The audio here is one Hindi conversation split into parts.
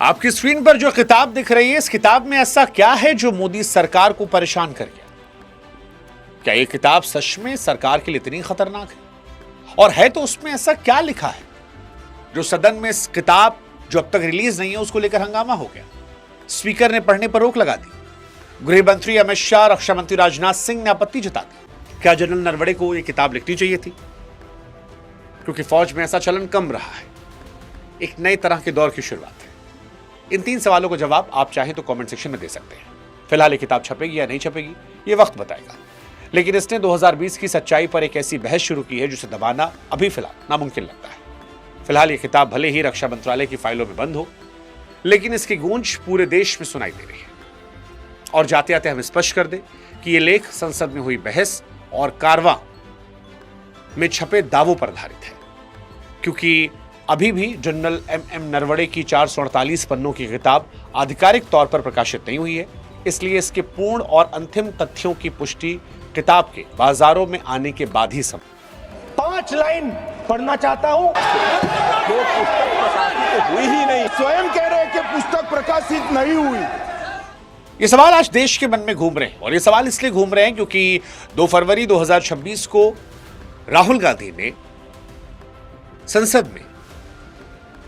आपकी स्क्रीन पर जो किताब दिख रही है, इस किताब में ऐसा क्या है जो मोदी सरकार को परेशान कर गया? क्या यह किताब सच में सरकार के लिए इतनी खतरनाक है? और है तो उसमें ऐसा क्या लिखा है जो सदन में इस किताब जो अब तक रिलीज नहीं है उसको लेकर हंगामा हो गया? स्पीकर ने पढ़ने पर रोक लगा दी। गृह मंत्री अमित शाह, रक्षा मंत्री राजनाथ सिंह ने आपत्ति जता दी। क्या जनरल नरवणे को यह किताब लिखनी चाहिए थी? क्योंकि फौज में ऐसा चलन कम रहा है। एक नए तरह के दौर की शुरुआत है। इन 3 सवालों का जवाब आप चाहें तो कमेंट सेक्शन में दे सकते हैं। फिलहाल ये किताब छपेगी या नहीं छपेगी, ये वक्त बताएगा। लेकिन इसने 2020 की सच्चाई पर एक ऐसी बहस शुरू की है जिसे दबाना अभी फिलहाल नामुमकिन लगता है। फिलहाल ये किताब भले ही रक्षा मंत्रालय की फाइलों में बंद हो, लेकिन इसकी गूंज पूरे देश में सुनाई दे रही है। और जाते जाते हम स्पष्ट कर दें कि यह लेख संसद में हुई बहस और कारवां में छपे दावों पर आधारित है, क्योंकि अभी भी जनरल एम नरवणे की 448 पन्नों की किताब आधिकारिक तौर पर प्रकाशित नहीं हुई है। इसलिए इसके पूर्ण और अंतिम तथ्यों की पुष्टि किताब के बाजारों में आने के बाद ही संभव। 5 लाइन पढ़ना चाहता हूं। जो पुस्तक प्रकाशित हुई ही नहीं, स्वयं कह रहे हैं कि पुस्तक प्रकाशित नहीं हुई। ये सवाल आज देश के मन में घूम रहे हैं, और ये सवाल इसलिए घूम रहे हैं क्योंकि 2 फरवरी 2026 को राहुल गांधी ने संसद में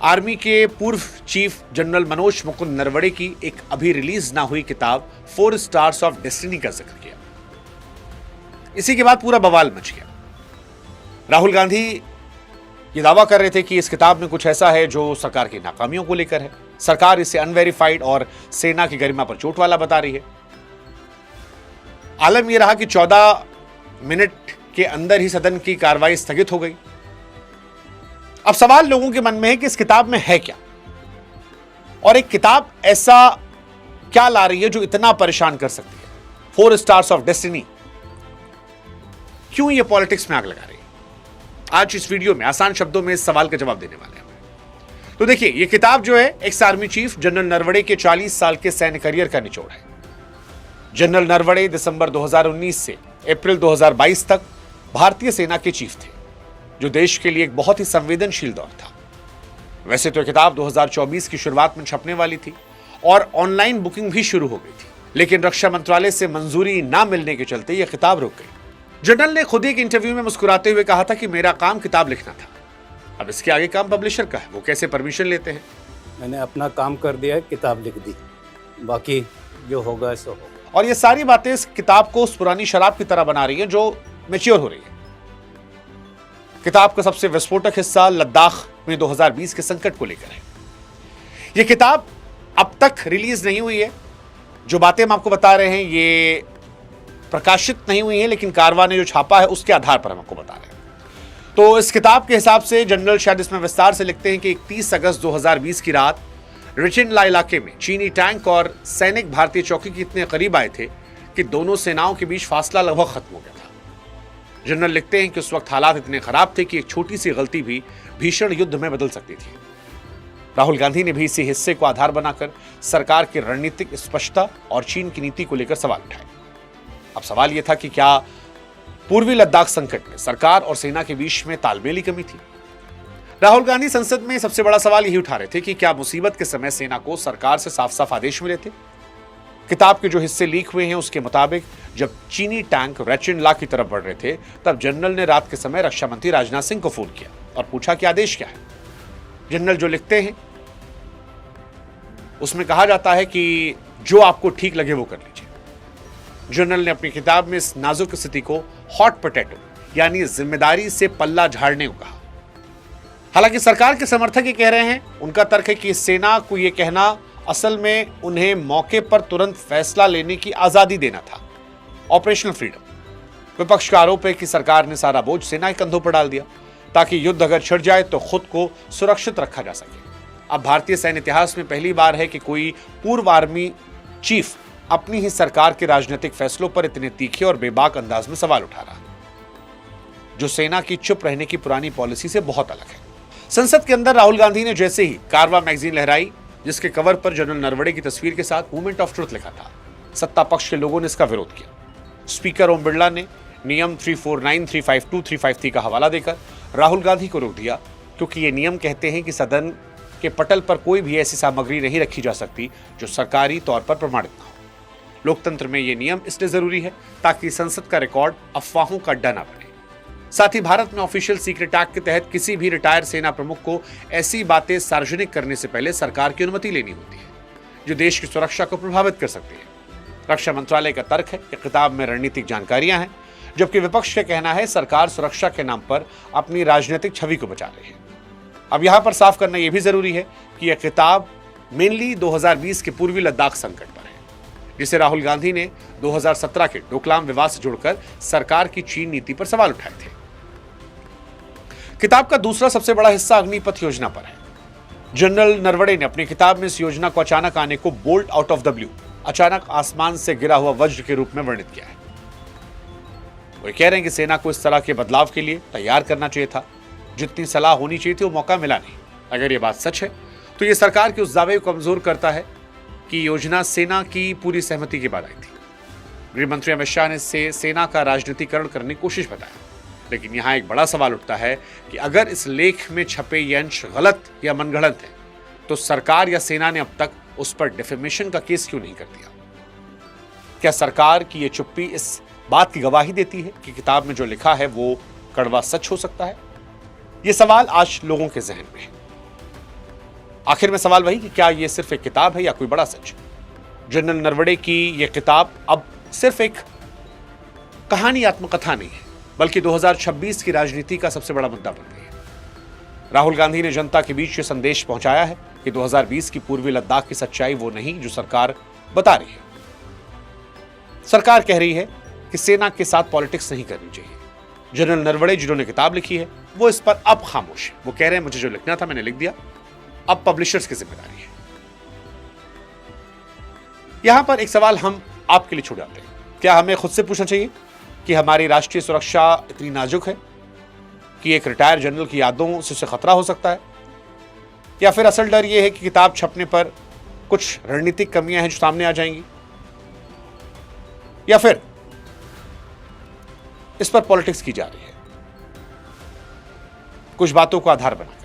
आर्मी के पूर्व चीफ जनरल मनोज मुकुंद नरवणे की एक अभी रिलीज ना हुई किताब 4 स्टार्स ऑफ डेस्टिनी का जिक्र किया। इसी के बाद पूरा बवाल मच गया। राहुल गांधी ये दावा कर रहे थे कि इस किताब में कुछ ऐसा है जो सरकार की नाकामियों को लेकर है। सरकार इसे अनवेरिफाइड और सेना की गरिमा पर चोट वाला बता रही है। आलम यह रहा कि 14 मिनट के अंदर ही सदन की कार्रवाई स्थगित हो गई। अब सवाल लोगों के मन में है कि इस किताब में है क्या, और एक किताब ऐसा क्या ला रही है जो इतना परेशान कर सकती है। 4 स्टार्स ऑफ डेस्टिनी क्यों ये पॉलिटिक्स में आग लगा रही है? आज इस वीडियो में आसान शब्दों में इस सवाल का जवाब देने वाले हैं। तो देखिए, ये किताब जो है ex army chief general Naravane के 40 साल के सैन्य करियर का निचोड़ है। जनरल नरवणे दिसंबर 2019 से अप्रैल 2022 तक भारतीय सेना के चीफ थे, जो देश के लिए एक बहुत ही संवेदनशील दौर था। वैसे तो किताब 2024 की शुरुआत में छपने वाली थी और ऑनलाइन बुकिंग भी शुरू हो गई थी, लेकिन रक्षा मंत्रालय से मंजूरी ना मिलने के चलते यह किताब रुक गई। जनरल ने खुद एक इंटरव्यू में मुस्कुराते हुए कहा था कि मेरा काम किताब लिखना था, अब इसके आगे काम पब्लिशर का है, वो कैसे परमिशन लेते हैं। मैंने अपना काम कर दिया है, किताब लिख दी, बाकी जो होगा सो होगा। और ये सारी बातें इस किताब को उस पुरानी शराब की तरह बना रही है जो मैच्योर हो रही है। किताब का सबसे विस्फोटक हिस्सा लद्दाख में 2020 के संकट को लेकर है। यह किताब अब तक रिलीज नहीं हुई है। जो बातें हम आपको बता रहे हैं ये प्रकाशित नहीं हुई है, लेकिन कारवां ने जो छापा है उसके आधार पर हम आपको बता रहे हैं। तो इस किताब के हिसाब से जनरल शायद इसमें विस्तार से लिखते हैं कि 31 अगस्त 2020 की रात रिचिनला इलाके में चीनी टैंक और सैनिक भारतीय चौकी के इतने करीब आए थे कि दोनों सेनाओं के बीच फासला लगभग खत्म हो गया था। जनरल लिखते हैं कि उस वक्त हालात इतने खराब थे कि एक छोटी सी गलती भी भीषण युद्ध में बदल सकती थी। राहुल गांधी ने भी इसी हिस्से को आधार बनाकर सरकार की रणनीतिक स्पष्टता और चीन की नीति को लेकर सवाल उठाए। अब सवाल यह था कि क्या पूर्वी लद्दाख संकट में सरकार और सेना के बीच में तालमेल की कमी थी? राहुल गांधी संसद में सबसे बड़ा सवाल यही उठा रहे थे कि क्या मुसीबत के समय सेना को सरकार से साफ साफ आदेश मिले थे? किताब के जो हिस्से लीक हुए हैं उसके मुताबिक जब चीनी टैंक रेचिनला की तरफ बढ़ रहे थे, तब जनरल ने रात के समय रक्षा मंत्री राजनाथ सिंह को फोन किया और पूछा कि आदेश क्या है। जनरल जो लिखते हैं उसमें कहा जाता है कि जो आपको ठीक लगे वो कर लीजिए। जनरल ने अपनी किताब में इस नाजुक स्थिति को हॉट पोटैटो यानी जिम्मेदारी से पल्ला झाड़ने को कहा। हालांकि सरकार के समर्थक ये कह रहे हैं, उनका तर्क है कि सेना को यह कहना असल में उन्हें मौके पर तुरंत फैसला लेने की आजादी देना था, ऑपरेशनल फ्रीडम। विपक्ष का आरोप है कि सरकार ने सारा बोझ सेना के कंधों पर डाल दिया ताकि युद्ध अगर छिड़ जाए तो खुद को सुरक्षित रखा जा सके। अब भारतीय सैन्य इतिहास में पहली बार है कि कोई पूर्व आर्मी चीफ अपनी ही सरकार के राजनीतिक फैसलों पर इतने तीखे और बेबाक अंदाज में सवाल उठा रहा, जो सेना की चुप रहने की पुरानी पॉलिसी से बहुत अलग है। संसद के अंदर राहुल गांधी ने जैसे ही कारवां मैगजीन लहराई, जिसके कवर पर जनरल नरवणे की तस्वीर के साथ मूवमेंट ऑफ ट्रुथ लिखा था, सत्ता पक्ष के लोगों ने इसका विरोध किया। स्पीकर ओम बिरला ने नियम 349, 352, 353 का हवाला देकर राहुल गांधी को रोक दिया, क्योंकि ये नियम कहते हैं कि सदन कि पटल पर कोई भी ऐसी सामग्री नहीं रखी जा सकती जो सरकारी तौर पर प्रमाणित न हो। लोकतंत्र में ये नियम इसलिए जरूरी है ताकि संसद का रिकॉर्ड अफवाहों का अड्डा न बने। साथ ही भारत में ऑफिशियल सीक्रेट एक्ट के तहत किसी भी रिटायर्ड सेना प्रमुख को ऐसी बातें सार्वजनिक करने से पहले सरकार की अनुमति लेनी होती है जो देश की सुरक्षा को प्रभावित कर सकती है। रक्षा मंत्रालय का तर्क है कि किताब में रणनीतिक जानकारियां हैं, जबकि विपक्ष का कहना है सरकार सुरक्षा के नाम पर अपनी राजनीतिक छवि को बचा रही है। अब यहां पर साफ करना यह भी जरूरी है कि यह किताब मेनली 2020 के पूर्वी लद्दाख संकट पर है, जिसे राहुल गांधी ने 2017 के डोकलाम विवाद से जोड़कर सरकार की चीन नीति पर सवाल उठाए थे। किताब का दूसरा सबसे बड़ा हिस्सा अग्निपथ योजना पर है। जनरल नरवणे ने अपनी किताब में इस योजना को अचानक आने को bolt out of the blue, अचानक आसमान से गिरा हुआ वज्र के रूप में वर्णित किया है। वो कह रहे हैं कि सेना को इस तरह के बदलाव के लिए तैयार करना चाहिए था, जितनी सलाह होनी चाहिए थी वो मौका मिला नहीं। अगर ये बात सच है तो ये सरकार के उस दावे को कमजोर करता है कि योजना सेना की पूरी सहमति के बाद आई थी। गृह मंत्री अमित शाह ने इसे सेना का राजनीतिकरण करने की कोशिश बताया, लेकिन यहां एक बड़ा सवाल उठता है कि अगर इस लेख में छपे ये अंश गलत या मनगढ़ंत है तो सरकार या सेना ने अब तक उस पर डिफेमेशन का केस क्यों नहीं कर दिया? क्या सरकार की ये चुप्पी इस बात की गवाही देती है कि किताब में जो लिखा है वो कड़वा सच हो सकता है? ये सवाल आज लोगों के जहन में है। आखिर में सवाल वही कि क्या ये सिर्फ एक किताब है या कोई बड़ा सच? जनरल नरवणे की यह किताब अब सिर्फ एक कहानी आत्मकथा नहीं है, बल्कि 2026 की राजनीति का सबसे बड़ा मुद्दा बन गई है। राहुल गांधी ने जनता के बीच ये संदेश पहुंचाया है कि 2020 की पूर्वी लद्दाख की सच्चाई वो नहीं जो सरकार बता रही है। सरकार कह रही है कि सेना के साथ पॉलिटिक्स नहीं करनी चाहिए। जनरल नरवणे जिन्होंने किताब लिखी है वो इस पर अब खामोश है। वो कह रहे हैं मुझे जो लिखना था मैंने लिख दिया, अब पब्लिशर्स की जिम्मेदारी है। यहां पर एक सवाल हम आपके लिए छोड़ जाते हैं। क्या हमें खुद से पूछना चाहिए कि हमारी राष्ट्रीय सुरक्षा इतनी नाजुक है कि एक रिटायर्ड जनरल की यादों से उसे खतरा हो सकता है? या फिर असल डर यह है कि किताब छपने पर कुछ रणनीतिक कमियां हैं जो सामने आ जाएंगी? या फिर इस पर पॉलिटिक्स की जा रही है कुछ बातों को आधार बनाकर?